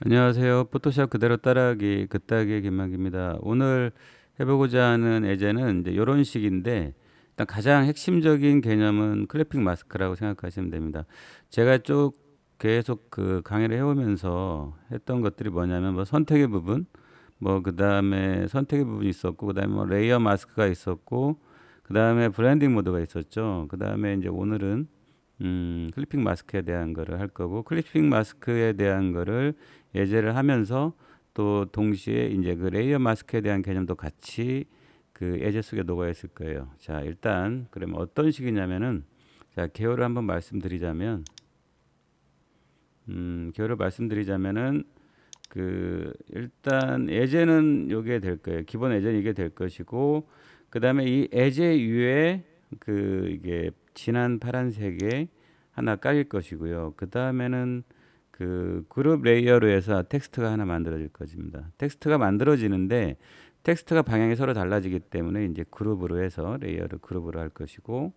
안녕하세요. 포토샵 그대로 따라하기 그따기의 김만기입니다. 오늘 해보고자 하는 예제는 이제 이런 식인데 일단 가장 핵심적인 개념은 클리핑 마스크라고 생각하시면 됩니다. 제가 쭉 계속 그 강의를 해오면서 했던 것들이 뭐냐면 뭐 선택의 부분, 뭐 그다음에 선택의 부분이 있었고 그다음에 뭐 레이어 마스크가 있었고 그다음에 브랜딩 모드가 있었죠. 그다음에 이제 오늘은 클리핑 마스크에 대한 거를 할 거고 클리핑 마스크에 대한 거를 예제를 하면서 또 동시에 이제 그 레이어 마스크에 대한 개념도 같이 그 예제 속에 녹아 있을 거예요. 자, 일단 그러면 어떤 식이냐면은 자, 개요를 한번 말씀드리자면 개요를 말씀드리자면은 그 일단 예제는 요게 될 거예요. 기본 예제는 이게 될 것이고 그다음에 이 예제 위에 그 이게 진한 파란색에 하나 깔릴 것이고요. 그다음에는 그 그룹 레이어로 해서 텍스트가 하나 만들어질 것입니다. 텍스트가 만들어지는데 텍스트가 방향이 서로 달라지기 때문에 이제 그룹으로 해서 레이어를 그룹으로 할 것이고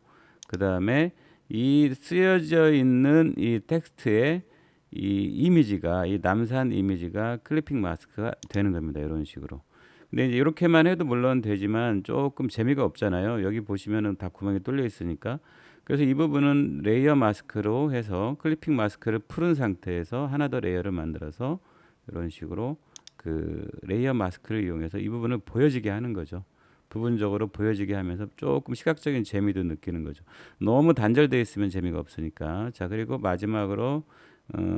그다음에 이 쓰여져 있는 이 텍스트에 이 이미지가 이 남산 이미지가 클리핑 마스크가 되는 겁니다. 이런 식으로. 근데 이제 이렇게만 해도 물론 되지만 조금 재미가 없잖아요. 여기 보시면은 다 구멍이 뚫려 있으니까. 그래서 이 부분은 레이어 마스크로 해서 클리핑 마스크를 풀은 상태에서 하나 더 레이어를 만들어서 이런 식으로 그 레이어 마스크를 이용해서 이 부분을 보여지게 하는 거죠. 부분적으로 보여지게 하면서 조금 시각적인 재미도 느끼는 거죠. 너무 단절되어 있으면 재미가 없으니까. 자, 그리고 마지막으로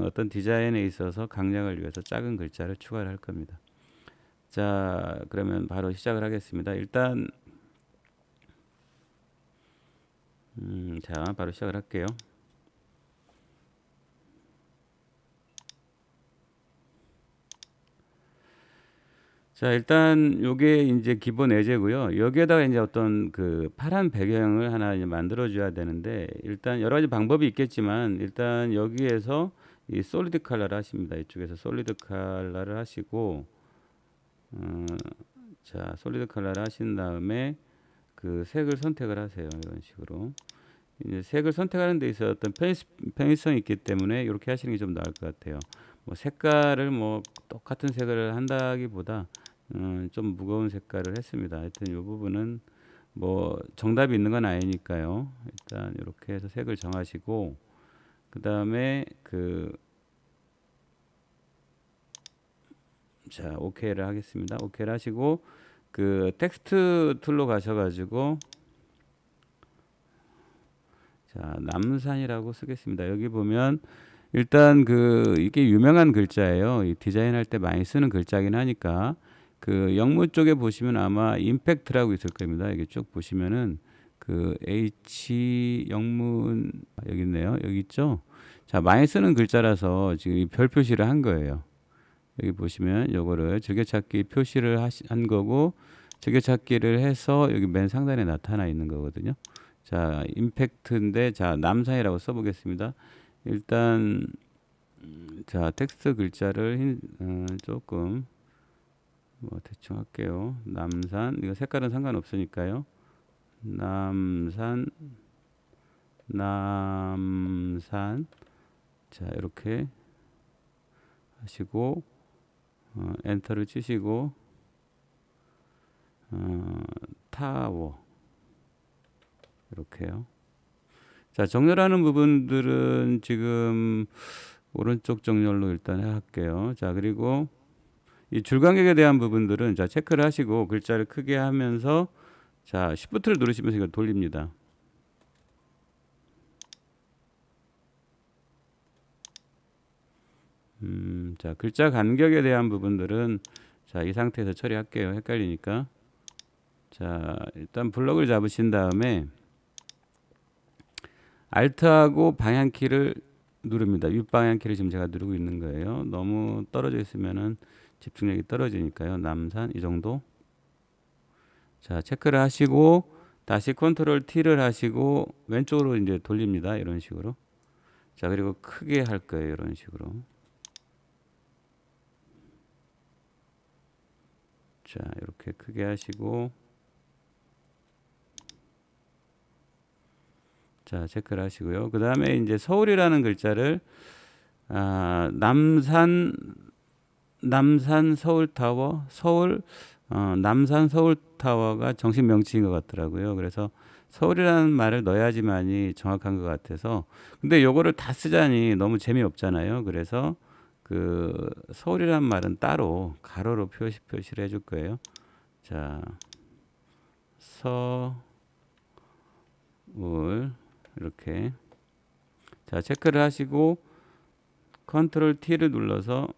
어떤 디자인에 있어서 강약을 위해서 작은 글자를 추가를 할 겁니다. 자, 그러면 바로 시작을 하겠습니다. 일단 자, 바로 시작을 할게요. 자, 일단 요게 이제 기본 예제고요. 여기에다가 이제 어떤 그 파란 배경을 하나 이제 만들어 줘야 되는데 일단 여러 가지 방법이 있겠지만 일단 여기에서 이 솔리드 컬러를 하십니다. 이쪽에서 솔리드 컬러를 하시고 어, 자, 솔리드 컬러를 하신 다음에 그 색을 선택을 하세요. 이런 식으로. 이제 색을 선택하는 데 있어 어떤 편의성이 있기 때문에 이렇게 하시는 게 좀 나을 것 같아요. 뭐 색깔을 뭐 똑같은 색을 한다기보다 좀 무거운 색깔을 했습니다. 하여튼 이 부분은 뭐 정답이 있는 건 아니니까요. 일단 이렇게 해서 색을 정하시고 그 다음에 그 자, 오케이를 하겠습니다. 오케이를 하시고 그 텍스트 툴로 가셔가지고 자, 남산이라고 쓰겠습니다. 여기 보면 일단 그 이게 유명한 글자예요. 이 디자인할 때 많이 쓰는 글자긴 하니까 그 영문 쪽에 보시면 아마 임팩트라고 있을 겁니다. 여기 쭉 보시면은 그 H 영문 여기 있네요. 여기 있죠. 자, 많이 쓰는 글자라서 지금 이 별 표시를 한 거예요. 여기 보시면 요거를 즐겨찾기 표시를 한 거고 즐겨찾기를 해서 여기 맨 상단에 나타나 있는 거거든요. 자, 임팩트인데 자, 남산이라고 써보겠습니다. 일단 자, 텍스트 글자를 조금 뭐 대충 할게요. 남산 이거 색깔은 상관없으니까요. 남산 남산 자, 이렇게 하시고 엔터를 치시고 타워 이렇게요. 자, 정렬하는 부분들은 지금 오른쪽 정렬로 일단 할게요. 자, 그리고 이 줄간격에 대한 부분들은 자, 체크를 하시고 글자를 크게 하면서 자, Shift를 누르시면서 이걸 돌립니다. 자, 글자 간격에 대한 부분들은 자, 이 상태에서 처리할게요. 헷갈리니까. 자, 일단 블럭을 잡으신 다음에 Alt하고 방향키를 누릅니다. 윗방향키를 지금 제가 누르고 있는 거예요. 너무 떨어져 있으면은 집중력이 떨어지니까요. 남산 이 정도. 자, 체크를 하시고 다시 컨트롤 T를 하시고 왼쪽으로 이제 돌립니다. 이런 식으로. 자, 그리고 크게 할 거예요. 이런 식으로. 자, 이렇게 크게 하시고 자, 체크를 하시고요. 그 다음에 이제 서울이라는 글자를 남산 남산 서울타워, 남산 서울타워가 정식 명칭인 것 같더라고요. 그래서 서울이라는 말을 넣어야지만이 정확한 것 같아서. 근데 요거를 다 쓰자니 너무 재미없잖아요. 그래서 그 서울이라는 말은 따로 가로로 표시를 해줄 거예요. 자, 서울 이렇게. 자, 체크를 하시고 컨트롤 T를 눌러서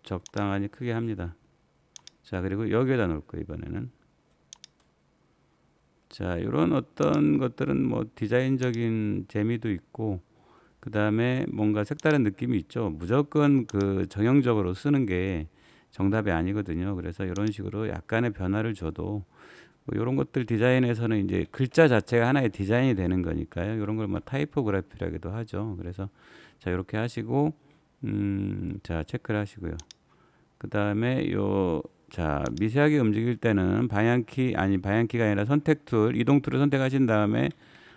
적당하니 크게 합니다. 자, 그리고 여기에다 놓을 거예요, 이번에는. 자, 이런 어떤 것들은 뭐 디자인적인 재미도 있고, 그 다음에 뭔가 색다른 느낌이 있죠. 무조건 그 정형적으로 쓰는 게 정답이 아니거든요. 그래서 이런 식으로 약간의 변화를 줘도 뭐 이런 것들 디자인에서는 이제 글자 자체가 하나의 디자인이 되는 거니까요. 이런 걸 뭐 타이포그래피라고도 하죠. 그래서 자, 이렇게 하시고 자, 체크를 하시고요. 그 다음에 자, 미세하게 움직일 때는 방향키가 아니라 선택 툴, 이동 툴을 선택하신 다음에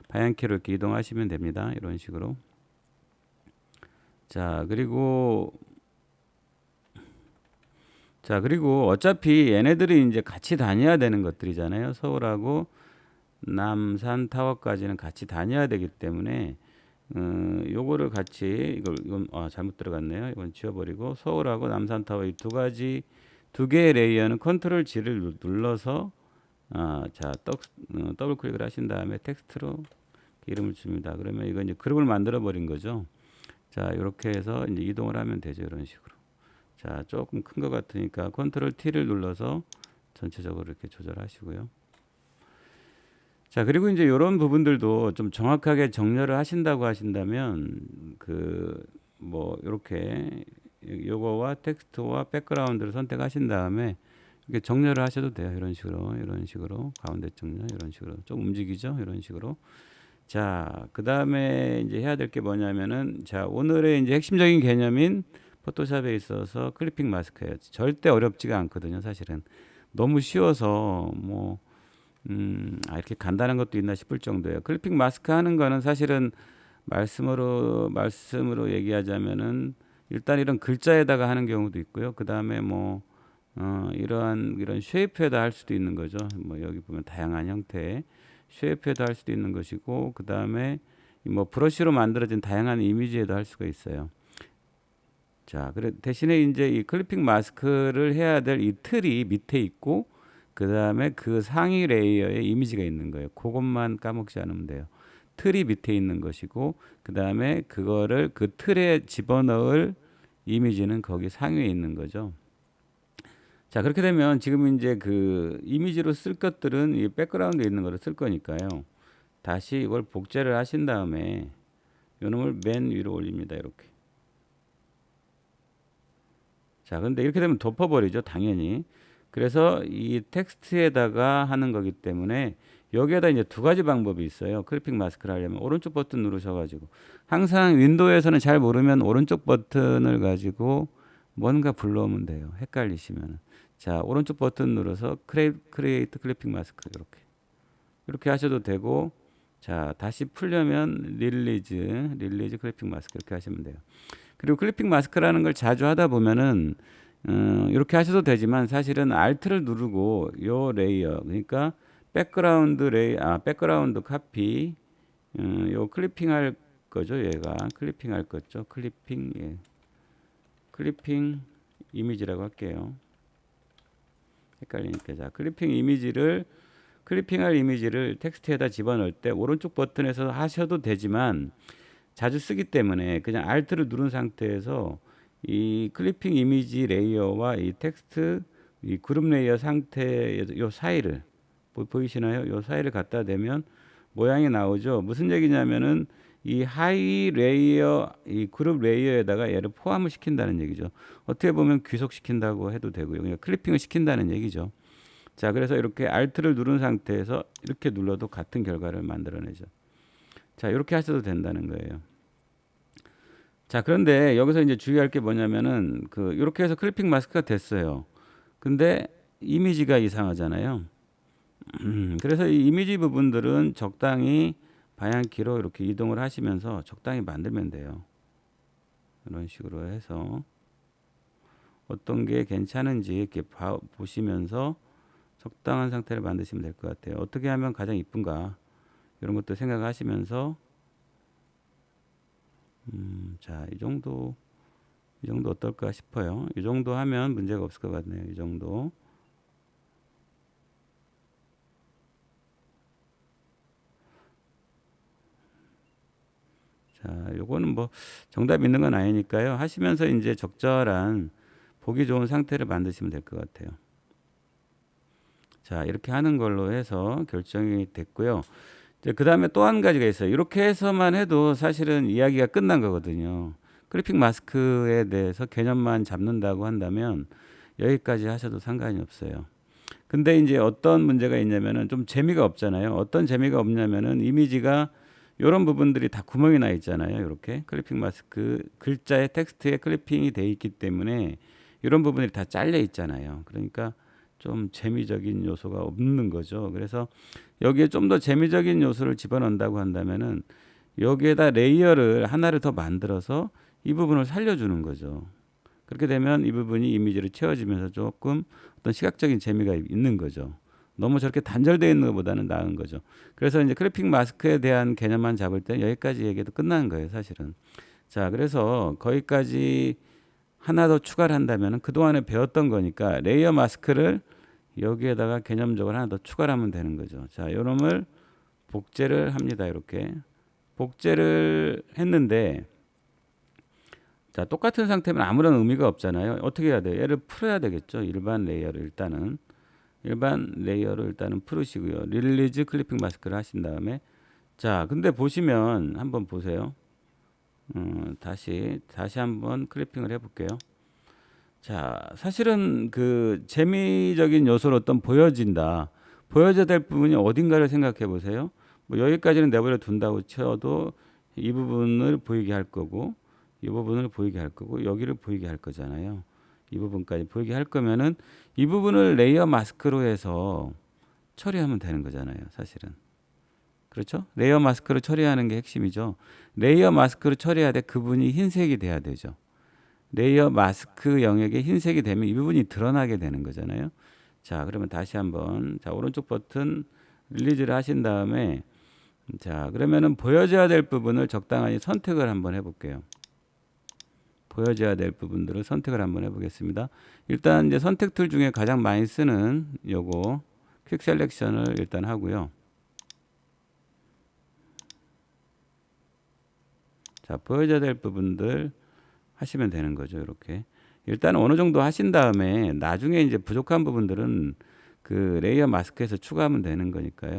방향키로 이렇게 이동하시면 됩니다. 이런 식으로. 자, 그리고 어차피 얘네들이 이제 같이 다녀야 되는 것들이잖아요. 서울하고 남산 타워까지는 같이 다녀야 되기 때문에 요거를 같이 이건 잘못 들어갔네요. 이건 지워버리고 서울하고 남산 타워 이 두 개의 레이어는 컨트롤 G를 눌러서 자, 더블 클릭을 하신 다음에 텍스트로 이름을 줍니다. 그러면 이건 이제 그룹을 만들어 버린 거죠. 자, 이렇게 해서 이제 이동을 하면 되죠. 이런 식으로. 자, 조금 큰 것 같으니까 컨트롤 T를 눌러서 전체적으로 이렇게 조절하시고요. 자, 그리고 이제 이런 부분들도 좀 정확하게 정렬을 하신다고 하신다면 뭐 이렇게 요거와 텍스트와 백그라운드를 선택하신 다음에 이렇게 정렬을 하셔도 돼요. 이런 식으로 가운데 정렬 이런 식으로 좀 움직이죠. 이런 식으로. 자, 그 다음에 이제 해야 될 게 뭐냐면은 자, 오늘의 이제 핵심적인 개념인 포토샵에 있어서 클리핑 마스크예요. 절대 어렵지가 않거든요. 사실은 너무 쉬워서 뭐 이렇게 간단한 것도 있나 싶을 정도예요. 클리핑 마스크 하는 거는 사실은 말씀으로 얘기하자면은 일단 이런 글자에다가 하는 경우도 있고요. 그 다음에 뭐 이런 쉐이프에다 할 수도 있는 거죠. 뭐 여기 보면 다양한 형태의 쉐이프에다 할 수도 있는 것이고, 그 다음에 뭐 브러쉬로 만들어진 다양한 이미지에도 할 수가 있어요. 자, 그래 대신에 이제 이 클리핑 마스크를 해야 될 이 틀이 밑에 있고, 그 다음에 그 상위 레이어에 이미지가 있는 거예요. 그것만 까먹지 않으면 돼요. 틀이 밑에 있는 것이고, 그 다음에 그거를 그 틀에 집어넣을 이미지는 거기 상위에 있는 거죠. 자, 그렇게 되면 지금 이제 그 이미지로 쓸 것들은 이 백그라운드에 있는 거를 쓸 거니까요. 다시 이걸 복제를 하신 다음에 요놈을 맨 위로 올립니다. 이렇게. 자, 근데 이렇게 되면 덮어버리죠. 당연히. 그래서 이 텍스트에다가 하는 거기 때문에 여기에다 이제 두 가지 방법이 있어요. 클리핑 마스크를 하려면 오른쪽 버튼 누르셔가지고 항상 윈도우에서는 잘 모르면 오른쪽 버튼을 가지고 뭔가 불러오면 돼요. 헷갈리시면. 자, 오른쪽 버튼 눌러서 크리에이트 클리핑 마스크 이렇게 하셔도 되고, 자, 다시 풀려면 릴리즈 클리핑 마스크 이렇게 하시면 돼요. 그리고 클리핑 마스크라는 걸 자주 하다 보면은 이렇게 하셔도 되지만 사실은 Alt를 누르고 요 레이어, 그러니까 백그라운드 카피, 요 클리핑 할 거죠. 얘가 클리핑 할 거죠. 클리핑 이미지라고 할게요. 헷갈리니까. 자, 클리핑할 이미지를 텍스트에다 집어넣을 때 오른쪽 버튼에서 하셔도 되지만 자주 쓰기 때문에 그냥 Alt를 누른 상태에서 이 클리핑 이미지 레이어와 이 텍스트 이 그룹 레이어 상태에서 요 사이를 보이시나요? 요 사이를 갖다 대면 모양이 나오죠. 무슨 얘기냐면은 이 하위 레이어 이 그룹 레이어에다가 얘를 포함을 시킨다는 얘기죠. 어떻게 보면 귀속시킨다고 해도 되고요. 그냥 클리핑을 시킨다는 얘기죠. 자, 그래서 이렇게 Alt를 누른 상태에서 이렇게 눌러도 같은 결과를 만들어내죠. 자, 이렇게 하셔도 된다는 거예요. 자, 그런데 여기서 이제 주의할 게 뭐냐면은 이렇게 해서 클리핑 마스크가 됐어요. 근데 이미지가 이상하잖아요. 그래서 이 이미지 부분들은 적당히 방향키로 이렇게 이동을 하시면서 적당히 만들면 돼요. 이런 식으로 해서 어떤 게 괜찮은지 이렇게 보시면서 적당한 상태를 만드시면 될 것 같아요. 어떻게 하면 가장 이쁜가 이런 것도 생각하시면서 자, 이 정도 어떨까 싶어요. 이 정도 하면 문제가 없을 것 같네요. 이 정도. 자, 요거는 뭐 정답 있는 건 아니니까요. 하시면서 이제 적절한 보기 좋은 상태를 만드시면 될 것 같아요. 자, 이렇게 하는 걸로 해서 결정이 됐고요. 그 다음에 또 한 가지가 있어요. 이렇게 해서만 해도 사실은 이야기가 끝난 거거든요. 그래픽 마스크에 대해서 개념만 잡는다고 한다면 여기까지 하셔도 상관이 없어요. 근데 이제 어떤 문제가 있냐면은 좀 재미가 없잖아요. 어떤 재미가 없냐면은 이미지가 이런 부분들이 다 구멍이 나 있잖아요. 이렇게 클리핑 마스크 글자에 텍스트에 클리핑이 돼 있기 때문에 이런 부분들이 다 잘려 있잖아요. 그러니까 좀 재미적인 요소가 없는 거죠. 그래서 여기에 좀 더 재미적인 요소를 집어넣는다고 한다면은 여기에다 레이어를 하나를 더 만들어서 이 부분을 살려주는 거죠. 그렇게 되면 이 부분이 이미지로 채워지면서 조금 어떤 시각적인 재미가 있는 거죠. 너무 저렇게 단절되어 있는 것보다는 나은 거죠. 그래서 이제 크래픽 마스크에 대한 개념만 잡을 때 여기까지 얘기도 끝난 거예요, 사실은. 자, 그래서 거기까지 하나 더 추가를 한다면 그동안에 배웠던 거니까 레이어 마스크를 여기에다가 개념적으로 하나 더 추가를 하면 되는 거죠. 자, 이놈을 복제를 합니다. 이렇게 복제를 했는데 자, 똑같은 상태면 아무런 의미가 없잖아요. 어떻게 해야 돼요? 얘를 풀어야 되겠죠. 일반 레이어를 일단은 풀으시고요. 릴리즈 클리핑 마스크를 하신 다음에 자, 근데 보시면 한번 보세요. 다시 한번 클리핑을 해볼게요. 자, 사실은 그 재미적인 요소로 어떤 보여져야 될 부분이 어딘가를 생각해 보세요. 뭐 여기까지는 내버려 둔다고 쳐도 이 부분을 보이게 할 거고, 이 부분을 보이게 할 거고, 여기를 보이게 할 거잖아요. 이 부분까지 보이게 할 거면은 이 부분을 레이어 마스크로 해서 처리하면 되는 거잖아요, 사실은. 그렇죠? 레이어 마스크로 처리하는 게 핵심이죠. 레이어 마스크로 처리해야 돼. 그분이 흰색이 돼야 되죠. 레이어 마스크 영역에 흰색이 되면 이 부분이 드러나게 되는 거잖아요. 자, 그러면 다시 한번 자, 오른쪽 버튼 릴리즈를 하신 다음에 자, 그러면은 보여져야 될 부분을 적당히 선택을 한번 해볼게요. 보여져야 될 부분들을 선택을 한번 해보겠습니다. 일단 이제 선택 툴 중에 가장 많이 쓰는 요거 퀵 셀렉션을 일단 하고요. 자, 보여져야 될 부분들 하시면 되는 거죠. 이렇게 일단 어느 정도 하신 다음에 나중에 이제 부족한 부분들은 그 레이어 마스크에서 추가하면 되는 거니까요.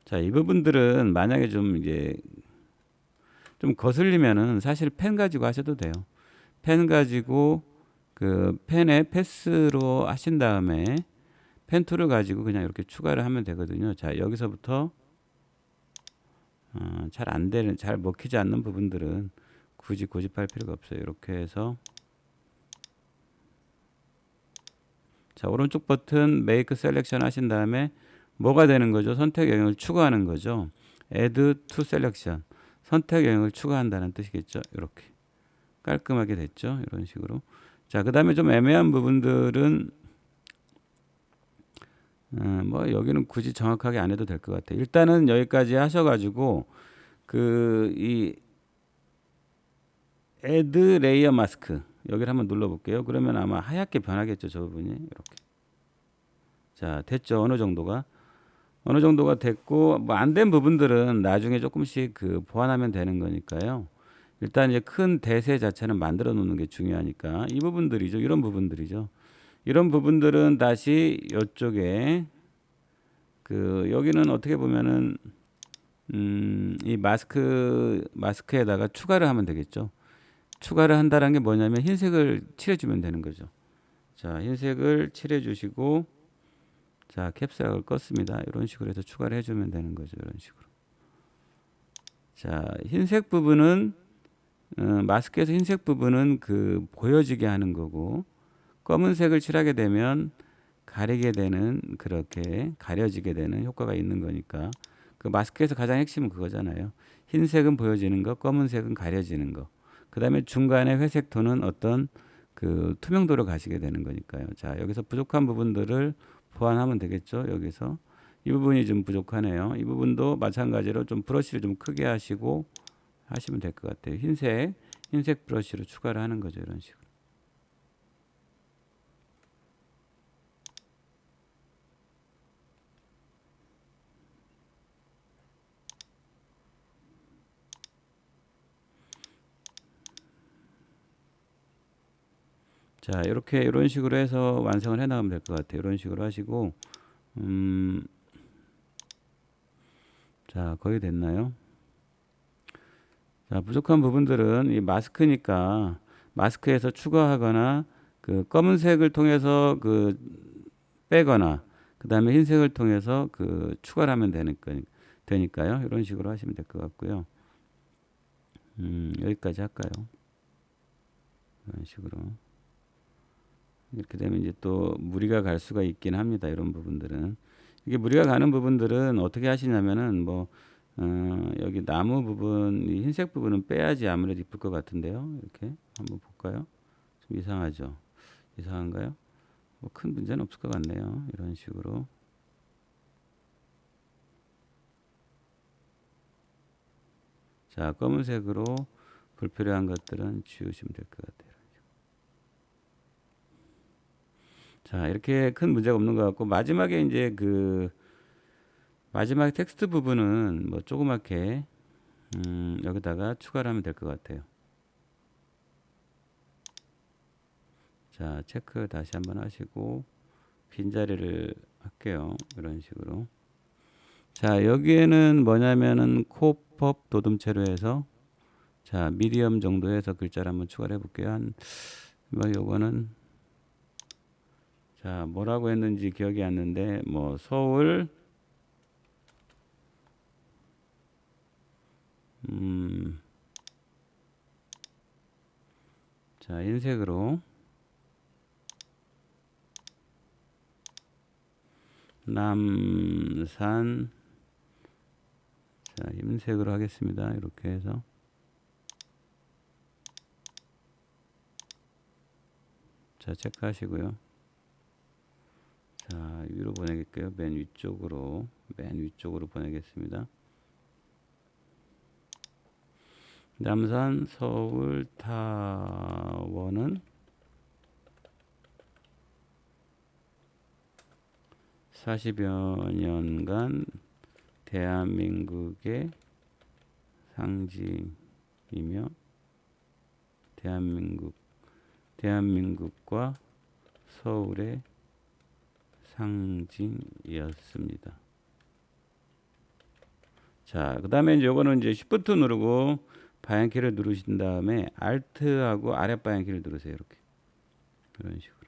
자, 이 부분들은 만약에 좀 이제 좀 거슬리면은 사실 펜 가지고 하셔도 돼요. 펜 가지고 그 펜에 패스로 하신 다음에 펜 툴을 가지고 그냥 이렇게 추가를 하면 되거든요. 자, 여기서부터 잘 안 되는, 잘 먹히지 않는 부분들은 굳이 고집할 필요가 없어요. 이렇게 해서 자, 오른쪽 버튼 메이크 셀렉션 하신 다음에 뭐가 되는 거죠? 선택 영역을 추가하는 거죠. Add to Selection. 선택 영역을 추가한다는 뜻이겠죠. 이렇게 깔끔하게 됐죠. 이런 식으로. 자, 그 다음에 좀 애매한 부분들은 뭐 여기는 굳이 정확하게 안 해도 될 것 같아요. 일단은 여기까지 하셔가지고 그 이 Add Layer Mask 여기를 한번 눌러볼게요. 그러면 아마 하얗게 변하겠죠. 저 부분이 이렇게. 자, 됐죠. 어느 정도가 됐고 뭐 안 된 부분들은 나중에 조금씩 그 보완하면 되는 거니까요. 일단 이제 큰 대세 자체는 만들어 놓는 게 중요하니까 이 부분들이죠. 이런 부분들이죠. 이런 부분들은 다시 이쪽에 그 여기는 어떻게 보면은 이 마스크에다가 추가를 하면 되겠죠. 추가를 한다는 게 뭐냐면 흰색을 칠해주면 되는 거죠. 자, 흰색을 칠해주시고 자, 캡스락을 껐습니다. 이런 식으로 해서 추가를 해주면 되는 거죠. 이런 식으로. 자, 흰색 부분은 마스크에서 흰색 부분은 그 보여지게 하는 거고 검은색을 칠하게 되면 가리게 되는, 그렇게 가려지게 되는 효과가 있는 거니까 그 마스크에서 가장 핵심은 그거잖아요. 흰색은 보여지는 거, 검은색은 가려지는 거. 그 다음에 중간에 회색 톤은 어떤 그 투명도를 가지게 되는 거니까요. 자, 여기서 부족한 부분들을 보완하면 되겠죠. 여기서 이 부분이 좀 부족하네요. 이 부분도 마찬가지로 좀 브러쉬를 좀 크게 하시고 하시면 될 것 같아요. 흰색 브러쉬로 추가를 하는 거죠. 이런 식으로. 자, 이렇게 이런 식으로 해서 완성을 해 나가면 될 것 같아요. 이런 식으로 하시고, 자, 거의 됐나요? 자, 부족한 부분들은 이 마스크니까 마스크에서 추가하거나 그 검은색을 통해서 그 빼거나 그 다음에 흰색을 통해서 그 추가를 하면 되니까요. 이런 식으로 하시면 될 것 같고요. 여기까지 할까요? 이런 식으로. 이렇게 되면 이제 또 무리가 갈 수가 있긴 합니다. 이런 부분들은. 이게 무리가 가는 부분들은 어떻게 하시냐면은 뭐 여기 나무 부분, 이 흰색 부분은 빼야지 아무래도 이쁠 것 같은데요. 이렇게 한번 볼까요? 좀 이상하죠? 이상한가요? 뭐 큰 문제는 없을 것 같네요. 이런 식으로. 자, 검은색으로 불필요한 것들은 지우시면 될 것 같아요. 자, 이렇게 큰 문제가 없는 것 같고, 마지막에 이제 그 마지막 텍스트 부분은 뭐 조그맣게 여기다가 추가를 하면 될 것 같아요. 자, 체크 다시 한번 하시고 빈자리를 할게요. 이런 식으로. 자, 여기에는 뭐냐면은 코법 도둠체로 해서 자, 미디엄 정도 해서 글자를 한번 추가를 해볼게요. 뭐 요거는 자, 뭐라고 했는지 기억이 안 나는데 뭐 서울 자, 흰색으로 남산 자, 흰색으로 하겠습니다. 이렇게 해서 자, 체크하시고요. 자, 위로 보내겠고요. 맨 위쪽으로 보내겠습니다. 남산 서울 타워는 40여 년간 대한민국의 상징이며 대한민국과 서울의 상징이었습니다. 자, 그 다음에 이제 요거는 이제 Shift 누르고 방향키를 누르신 다음에 Alt하고 아래 방향키를 누르세요. 이렇게. 이런 식으로.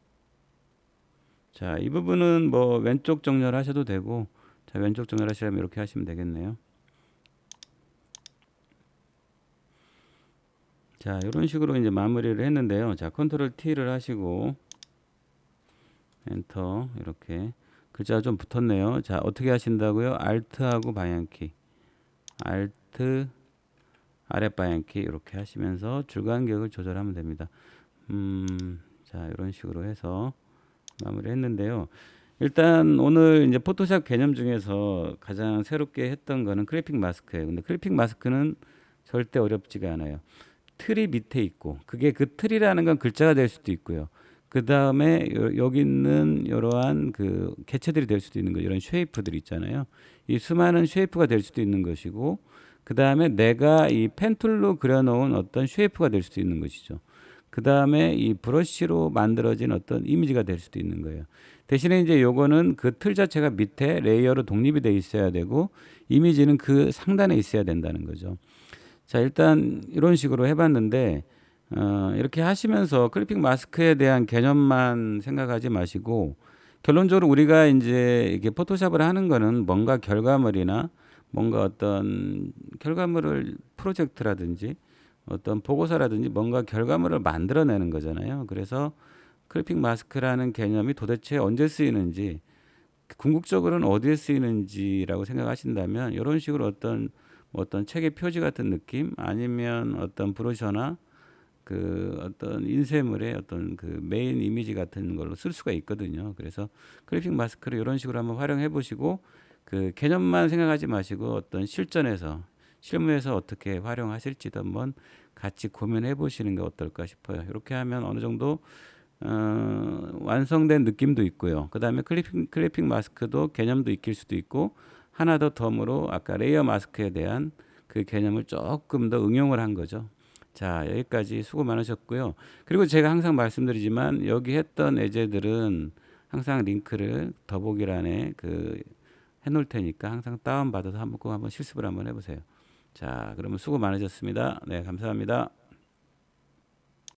자, 이 부분은 뭐 왼쪽 정렬 하셔도 되고, 자, 왼쪽 정렬 하시려면 이렇게 하시면 되겠네요. 자, 이런 식으로 이제 마무리를 했는데요. 자, 컨트롤 T를 하시고, 엔터, 이렇게. 글자가 좀 붙었네요. 자, 어떻게 하신다고요? Alt하고 방향키. Alt, 아래 방향키 이렇게 하시면서 줄 간격을 조절하면 됩니다. 자, 이런 식으로 해서 마무리 했는데요. 일단 오늘 이제 포토샵 개념 중에서 가장 새롭게 했던 거는 크래픽 마스크예요. 근데 크래픽 마스크는 절대 어렵지가 않아요. 틀이 밑에 있고, 그게 그 틀이라는 건 글자가 될 수도 있고요. 그 다음에 여기 있는 이러한 그 개체들이 될 수도 있는 거, 이런 쉐이프들 있잖아요. 이 수많은 쉐이프가 될 수도 있는 것이고, 그 다음에 내가 이 펜툴로 그려놓은 어떤 쉐이프가 될 수도 있는 것이죠. 그 다음에 이 브러쉬로 만들어진 어떤 이미지가 될 수도 있는 거예요. 대신에 이제 요거는 그 틀 자체가 밑에 레이어로 독립이 돼 있어야 되고, 이미지는 그 상단에 있어야 된다는 거죠. 자, 일단 이런 식으로 해봤는데, 이렇게 하시면서 클리핑 마스크에 대한 개념만 생각하지 마시고, 결론적으로 우리가 이제 이게 포토샵을 하는 거는 뭔가 결과물이나 뭔가 어떤 결과물을 프로젝트라든지 어떤 보고서라든지 뭔가 결과물을 만들어내는 거잖아요. 그래서 클리핑 마스크라는 개념이 도대체 언제 쓰이는지, 궁극적으로는 어디에 쓰이는지라고 생각하신다면 이런 식으로 어떤 책의 표지 같은 느낌, 아니면 어떤 브로셔나 그 어떤 인쇄물의 어떤 그 메인 이미지 같은 걸로 쓸 수가 있거든요. 그래서 클리핑 마스크를 이런 식으로 한번 활용해 보시고, 그 개념만 생각하지 마시고 어떤 실무에서 어떻게 활용하실지도 한번 같이 고민해 보시는 게 어떨까 싶어요. 이렇게 하면 어느 정도 완성된 느낌도 있고요. 그 다음에 클리핑 마스크도 개념도 익힐 수도 있고, 하나 더 덤으로 아까 레이어 마스크에 대한 그 개념을 조금 더 응용을 한 거죠. 자, 여기까지 수고 많으셨고요. 그리고 제가 항상 말씀드리지만 여기 했던 예제들은 항상 링크를 더보기란에 그 해놓을 테니까 항상 다운받아서 한번 꼭 한번 실습을 한번 해보세요. 자, 그러면 수고 많으셨습니다. 네, 감사합니다.